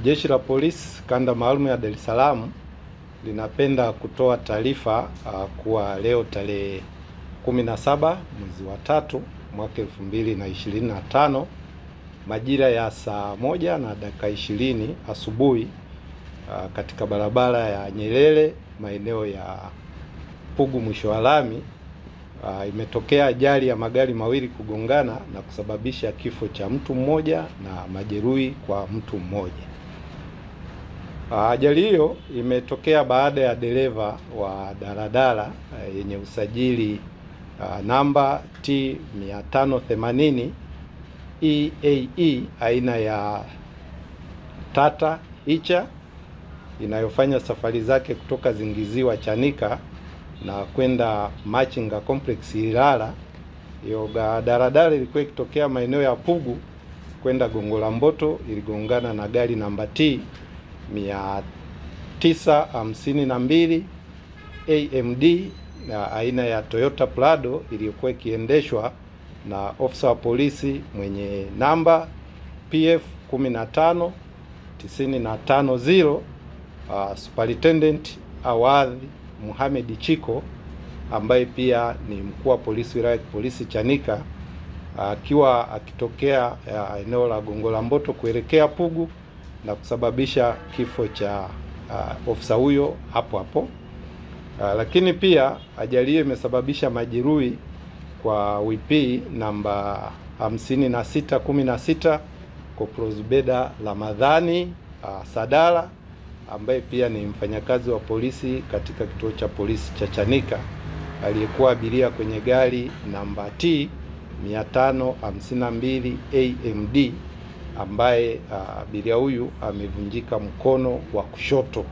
Jeshi la Polisi Kanda Maalum ya Dar es Salaam linapenda kutoa taarifa kuwa leo tarehe 17 mwezi wa 3 mwaka 2025 majira ya saa 1:20 asubuhi katika barabara ya Nyerere maeneo ya Pugu mwisho wa lami imetokea ajali ya magari mawili kugongana na kusababisha kifo cha mtu mmoja na majeruhi kwa mtu mmoja. Ajali hiyo imetokea baada ya dereva wa daladala yenye usajili namba T580 EAE aina ya Tata Icha inayofanya safari zake kutoka Zingiziwa Chanika na kwenda Machinga Complex Ilala. Hiyo daladala ilikuwa ikitokea maeneo ya Pugu kwenda Gongo la Mboto, iligongana na gari namba T 952 AMD na aina ya Toyota Prado iliyokuwa ikiendeshwa na ofisa wa polisi mwenye namba PF 15950 Superintendent Awadhi Mohamed Chiko ambaye pia ni mkuu wa polisi wilaya polisi Chanika, akiwa akitokea eneo la Gongo la Mboto kuelekea Pugu na kusababisha kifo cha ofisa huyo hapo hapo. Lakini pia ajali hiyo imesababisha majeruhi kwa WP namba 5616 Koplo Zubeda Ramadhani Sadala ambaye pia ni mfanyakazi wa polisi katika kituo cha polisi cha Chanika, aliyekuwa abiria kwenye gari namba T 552 AMD ambaye abiria huyu amevunjika mkono wa kushoto.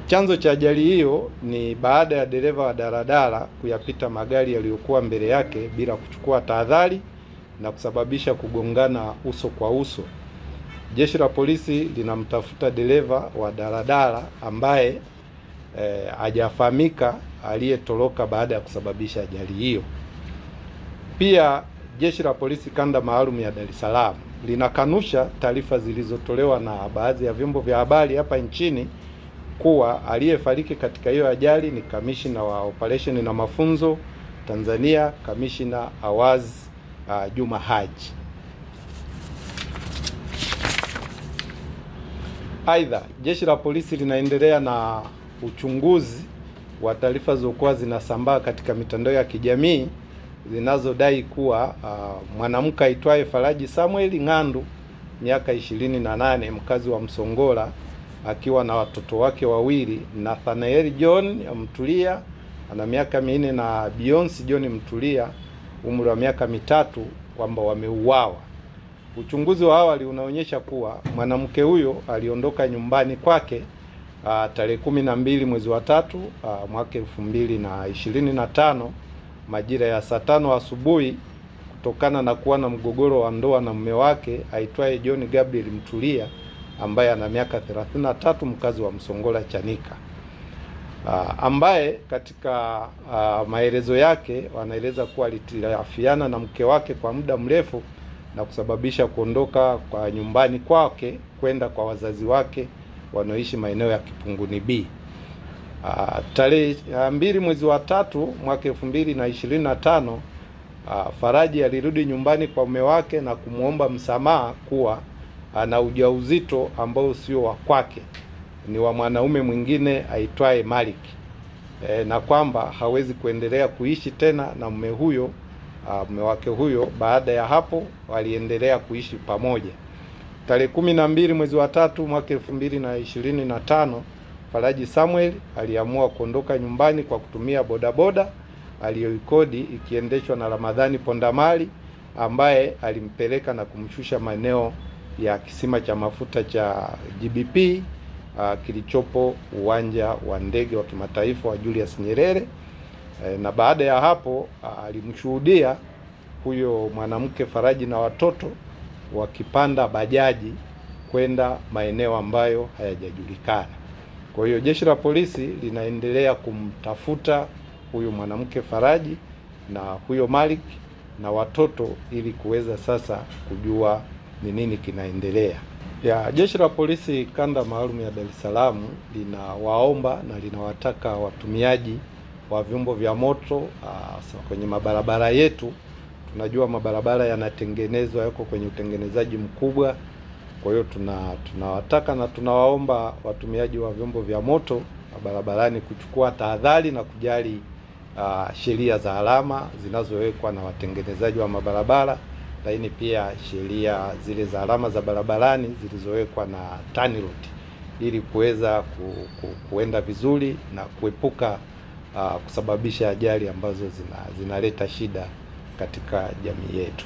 Chanzo cha ajali hiyo ni baada ya dereva wa daladala kuyapita magari yaliyokuwa mbele yake bila kuchukua tahadhari na kusababisha kugongana uso kwa uso. Jeshi la polisi linamtafuta dereva wa daladala ambaye hajafahamika aliyetoroka baada ya kusababisha ajali hiyo. Pia Jeshi la Polisi Kanda Maalum ya Dar es Salaam linakanusha taarifa zilizotolewa na baadhi ya vyombo vya habari hapa nchini kuwa aliyefariki katika hiyo ajali ni kamishina wa operation na mafunzo Tanzania, Kamishina Awaz Juma Haji. Aidha, Jeshi la Polisi linaendelea na uchunguzi wa taarifa zilizokuwa zinasambaa katika mitandao ya kijamii zinazodai kuwa mwanamke aitwaye Faraji Samuel Ng'andu miaka 28 mkazi wa Msongola akiwa na watoto wake wawili, Nathanael John Mtulia ana miaka 4 na Beyonce John Mtulia umri wa miaka 3 kwamba wameuawa. Uchunguzi wa awali unaonyesha kuwa mwanamke huyo aliondoka nyumbani kwake tarehe 12 mwezi wa 3 mwaka 2025 majira ya saa 5 asubuhi kutokana na kuwa na mgogoro wa ndoa na mume wake aitwaye John Gabriel Mtulia ambaye ana miaka 33 mkazi wa Msongola Chanika, ambaye katika maelezo yake wanaeleza kuwa alitilafiana na mke wake kwa muda mrefu na kusababisha kuondoka kwa nyumbani kwake kwenda kwa wazazi wake wanaoishi maeneo ya Kipunguni B. Tarehe 2 mwezi wa 3 mwaka 2025 Faraji alirudi nyumbani kwa mume wake na kumuomba msamaha kuwa ana ujauzito ambao sio wa kwake, ni wa mwanaume mwingine aitwaye Malik, na kwamba hawezi kuendelea kuishi tena na mume huyo mume wake huyo. Baada ya hapo waliendelea kuishi pamoja. Tarehe 12 mwezi wa 3 mwaka 2025 Faraji Samuel aliamua kuondoka nyumbani kwa kutumia bodaboda aliyoikodi ikiendeshwa na Ramadhani Pondamali ambaye alimpeleka na kumshusha maeneo ya kisima cha mafuta cha GBP kilichopo uwanja wa ndege wa kimataifa wa Julius Nyerere. Na baada ya hapo alimshuhudia huyo mwanamke Faraji na watoto wakipanda bajaji kwenda maeneo ambayo hayajajulikana. Kwa hiyo Jeshi la Polisi linaendelea kumtafuta huyo mwanamke Faraji na huyo Malik na watoto ili kuweza sasa kujua ni nini kinaendelea. Jeshi la Polisi Kanda Maalum ya Dar es Salaam linawaomba na linawataka watumiaji wa vyombo vya moto kwenye mabarabara yetu. Tunajua mabarabara yanatengenezwa, yako kwenye utengenezaji mkubwa. Kwa hiyo tunawataka na tunawaomba watumiaji wa vyombo vya moto barabarani kuchukua tahadhari na kujali sheria za alama zinazowekwa na watengenezaji wa mabarabara, lakini pia sheria zile za alama za barabarani zilizowekwa na TANROADS ili kuweza kuenda vizuri na kuepuka kusababisha ajali ambazo zinaleta shida katika jamii yetu.